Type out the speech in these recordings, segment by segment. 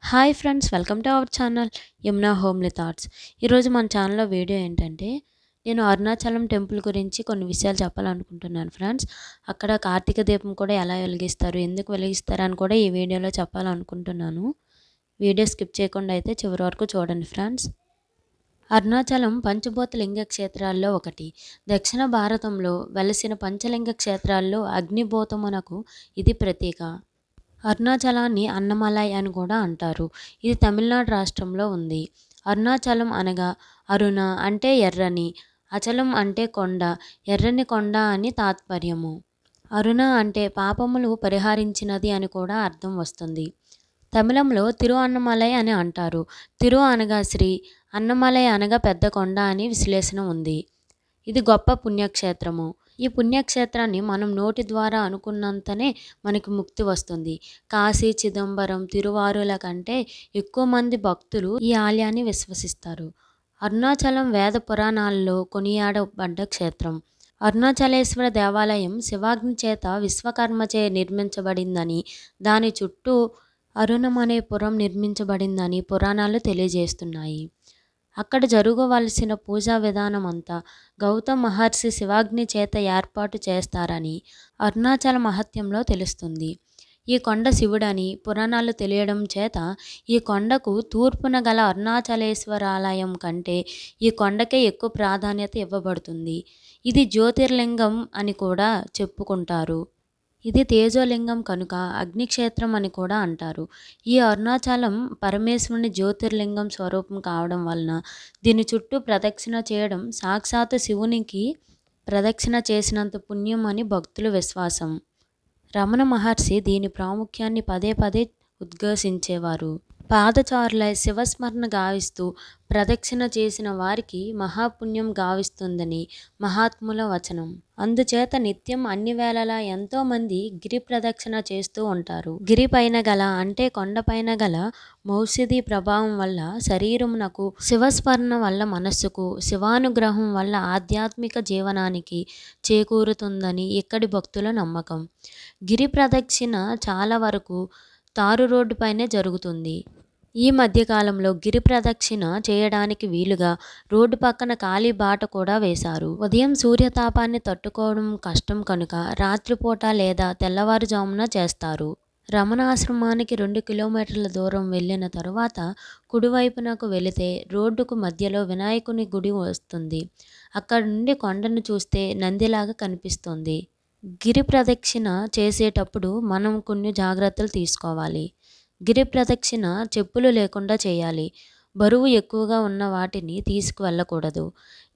Hi friends, welcome to our channel Yamuna homely thoughts. ఈరోజు మన ఛానల్లో వీడియో ఏంటంటే, నేను అరుణాచలం టెంపుల్ గురించి కొన్ని విషయాలు చెప్పాలనుకుంటున్నాను ఫ్రెండ్స్. అక్కడ కార్తీక దీపం కూడా ఎలా వెలిగిస్తారు, ఎందుకు వెలిగిస్తారు అని కూడా ఈ వీడియోలో చెప్పాలనుకుంటున్నాను. వీడియో స్కిప్ చేయకుండా అయితే చివరి వరకు చూడండి ఫ్రెండ్స్. అరుణాచలం పంచభూత లింగ క్షేత్రాల్లో ఒకటి. దక్షిణ భారతంలో వెలసిన పంచలింగ క్షేత్రాల్లో అగ్నిభూతమునకు ఇది ప్రతీక. అరుణాచలాన్ని అన్నమలై అని కూడా అంటారు. ఇది తమిళనాడు రాష్ట్రంలో ఉంది. అరుణాచలం అనగా అరుణ అంటే ఎర్రని, అచలం అంటే కొండ, ఎర్రని కొండ అని తాత్పర్యము. అరుణ అంటే పాపములు పరిహరించినది అని కూడా అర్థం వస్తుంది. తమిళంలో తిరు అన్నమలై అని అంటారు. తిరు అనగా శ్రీ, అన్నమలై అనగా పెద్ద కొండ అని విశ్లేషణ ఉంది. ఇది గొప్ప పుణ్యక్షేత్రము. ఈ పుణ్యక్షేత్రాన్ని మనం నోటి ద్వారా అనుకున్నంతనే మనకి ముక్తి వస్తుంది. కాశీ, చిదంబరం, తిరువారుల కంటే ఎక్కువ మంది భక్తులు ఈ ఆలయాన్ని విశ్వసిస్తారు. అరుణాచలం వేద పురాణాల్లో కొనియాడబడ్డ క్షేత్రం. అరుణాచలేశ్వర దేవాలయం శివాగ్ని చేత విశ్వకర్మచే నిర్మించబడిందని, దాని చుట్టూ అరుణం అనే పురం నిర్మించబడిందని పురాణాలు తెలియజేస్తున్నాయి. అక్కడ జరగవలసిన పూజా విధానం అంతా గౌతమ్ మహర్షి శివాగ్ని చేత ఏర్పాటు చేస్తారని అరుణాచల మహత్యంలో తెలుస్తుంది. ఈ కొండ శివుడని పురాణాలు తెలియడం చేత ఈ కొండకు తూర్పున గల అరుణాచలేశ్వరాలయం కంటే ఈ కొండకే ఎక్కువ ప్రాధాన్యత ఇవ్వబడుతుంది. ఇది జ్యోతిర్లింగం అని కూడా చెప్పుకుంటారు. ఇది తేజోలింగం కనుక అగ్నిక్షేత్రం అని కూడా అంటారు. ఈ అరుణాచలం పరమేశ్వరుని జ్యోతిర్లింగం స్వరూపం కావడం వలన దీని చుట్టూ ప్రదక్షిణ చేయడం సాక్షాత్తు శివునికి ప్రదక్షిణ చేసినంత పుణ్యం అని భక్తుల విశ్వాసం. రమణ మహర్షి దీని ప్రాముఖ్యాన్ని పదే పదే ఉద్ఘోషించేవారు. పాదచారులై శివస్మరణ గావిస్తూ ప్రదక్షిణ చేసిన వారికి మహాపుణ్యం గావిస్తుందని మహాత్ముల వచనం. అందుచేత నిత్యం అన్ని వేళలా ఎంతోమంది గిరి ప్రదక్షిణ చేస్తూ ఉంటారు. గిరి పైన గల అంటే కొండపైన గల మౌషధి ప్రభావం వల్ల శరీరమునకు, శివస్మరణ వల్ల మనస్సుకు, శివానుగ్రహం వల్ల ఆధ్యాత్మిక జీవనానికి చేకూరుతుందని ఇక్కడి భక్తుల నమ్మకం. గిరి ప్రదక్షిణ చాలా వరకు తారు రోడ్డు పైనే జరుగుతుంది. ఈ మధ్యకాలంలో గిరి ప్రదక్షిణ చేయడానికి వీలుగా రోడ్డు పక్కన ఖాళీ బాట కూడా వేశారు. ఉదయం సూర్యతాపాన్ని తట్టుకోవడం కష్టం కనుక రాత్రిపూట లేదా తెల్లవారుజామున చేస్తారు. రమణాశ్రమానికి 2 కిలోమీటర్ల దూరం వెళ్ళిన తరువాత కుడివైపునకు వెళితే రోడ్డుకు మధ్యలో వినాయకుని గుడి వస్తుంది. అక్కడ నుండి కొండను చూస్తే నందిలాగా కనిపిస్తుంది. గిరి ప్రదక్షిణ చేసేటప్పుడు మనం కొన్ని జాగ్రత్తలు తీసుకోవాలి. గిరి ప్రదక్షిణ చెప్పులు లేకుండా చేయాలి. బరువు ఎక్కువగా ఉన్న వాటిని తీసుకువెళ్ళకూడదు.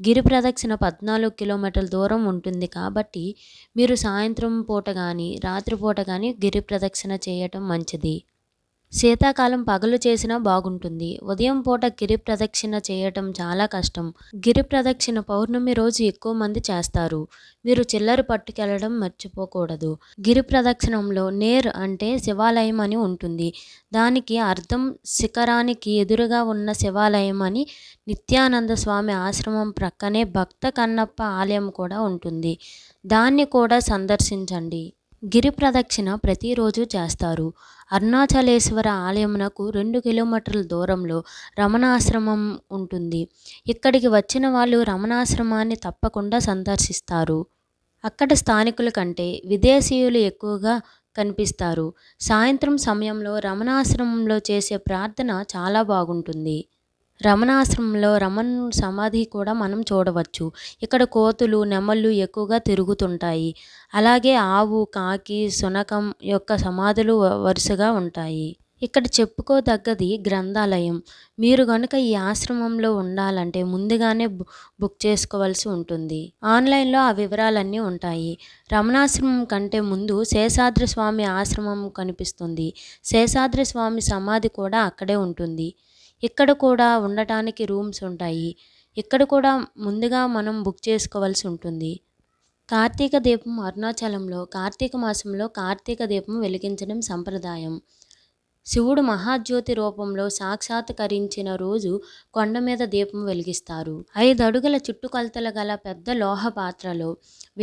గిరి ప్రదక్షిణ 14 కిలోమీటర్ల దూరం ఉంటుంది కాబట్టి మీరు సాయంత్రం పూట కానీ రాత్రిపూట కానీ గిరి ప్రదక్షిణ చేయటం మంచిది. శీతాకాలం పగలు చేసినా బాగుంటుంది. ఉదయం పూట గిరి ప్రదక్షిణ చేయటం చాలా కష్టం. గిరి ప్రదక్షిణ పౌర్ణమి రోజు ఎక్కువ మంది చేస్తారు. మీరు చిల్లర పట్టుకెళ్లడం మర్చిపోకూడదు. గిరి ప్రదక్షిణంలో నేర్ అంటే శివాలయం అని ఉంటుంది. దానికి అర్థం శిఖరానికి ఎదురుగా ఉన్న శివాలయం అని. నిత్యానంద స్వామి ఆశ్రమం ప్రక్కనే భక్త కన్నప్ప ఆలయం కూడా ఉంటుంది. దాన్ని కూడా సందర్శించండి. గిరి ప్రదక్షిణ ప్రతిరోజు చేస్తారు. అరుణాచలేశ్వర ఆలయమునకు 2 కిలోమీటర్ల దూరంలో రమణాశ్రమం ఉంటుంది. ఇక్కడికి వచ్చిన వాళ్ళు రమణాశ్రమాన్ని తప్పకుండా సందర్శిస్తారు. అక్కడ స్థానికుల కంటే విదేశీయులు ఎక్కువగా కనిపిస్తారు. సాయంత్రం సమయంలో రమణాశ్రమంలో చేసే ప్రార్థన చాలా బాగుంటుంది. రమణాశ్రమంలో రమణ సమాధి కూడా మనం చూడవచ్చు. ఇక్కడ కోతులు, నెమళ్ళు ఎక్కువగా తిరుగుతుంటాయి. అలాగే ఆవు, కాకి, శునకం యొక్క సమాధులు వరుసగా ఉంటాయి. ఇక్కడ చెప్పుకోదగ్గది గ్రంథాలయం. మీరు గనుక ఈ ఆశ్రమంలో ఉండాలంటే ముందుగానే బుక్ చేసుకోవాల్సి ఉంటుంది. ఆన్లైన్లో ఆ వివరాలన్నీ ఉంటాయి. రమణాశ్రమం కంటే ముందు శేషాద్రి స్వామి ఆశ్రమం కనిపిస్తుంది. శేషాద్రి స్వామి సమాధి కూడా అక్కడే ఉంటుంది. ఇక్కడ కూడా ఉండటానికి రూమ్స్ ఉంటాయి. ఇక్కడ కూడా ముందుగా మనం బుక్ చేసుకోవాల్సి ఉంటుంది. కార్తీక దీపం. అరుణాచలంలో కార్తీక మాసంలో కార్తీక దీపం వెలిగించడం సంప్రదాయం. శివుడు మహాజ్యోతి రూపంలో సాక్షాత్కరించిన రోజు కొండ మీద దీపం వెలిగిస్తారు. 5 అడుగుల చుట్టుకొలతల గల పెద్ద లోహ పాత్రలో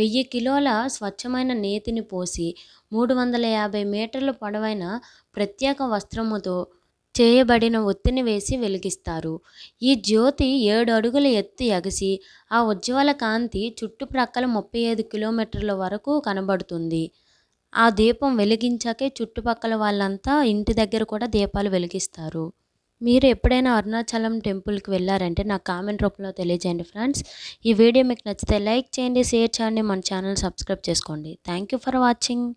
1000 కిలోల స్వచ్ఛమైన నేతిని పోసి 350 మీటర్ల పొడవైన ప్రత్యేక వస్త్రముతో చేయబడిన ఒత్తిని వేసి వెలిగిస్తారు. ఈ జ్యోతి 7 అడుగుల ఎత్తు ఎగసి ఆ ఉజ్వల కాంతి చుట్టుప్రక్కల 35 కిలోమీటర్ల వరకు కనబడుతుంది. ఆ దీపం వెలిగించాకే చుట్టుపక్కల వాళ్ళంతా ఇంటి దగ్గర కూడా దీపాలు వెలిగిస్తారు. మీరు ఎప్పుడైనా అరుణాచలం టెంపుల్కి వెళ్ళారంటే నాకు కామెంట్ రూపంలో తెలియజేయండి ఫ్రెండ్స్. ఈ వీడియో మీకు నచ్చితే లైక్ చేయండి, షేర్ చేయండి, మన ఛానల్ సబ్స్క్రైబ్ చేసుకోండి. Thank you for watching.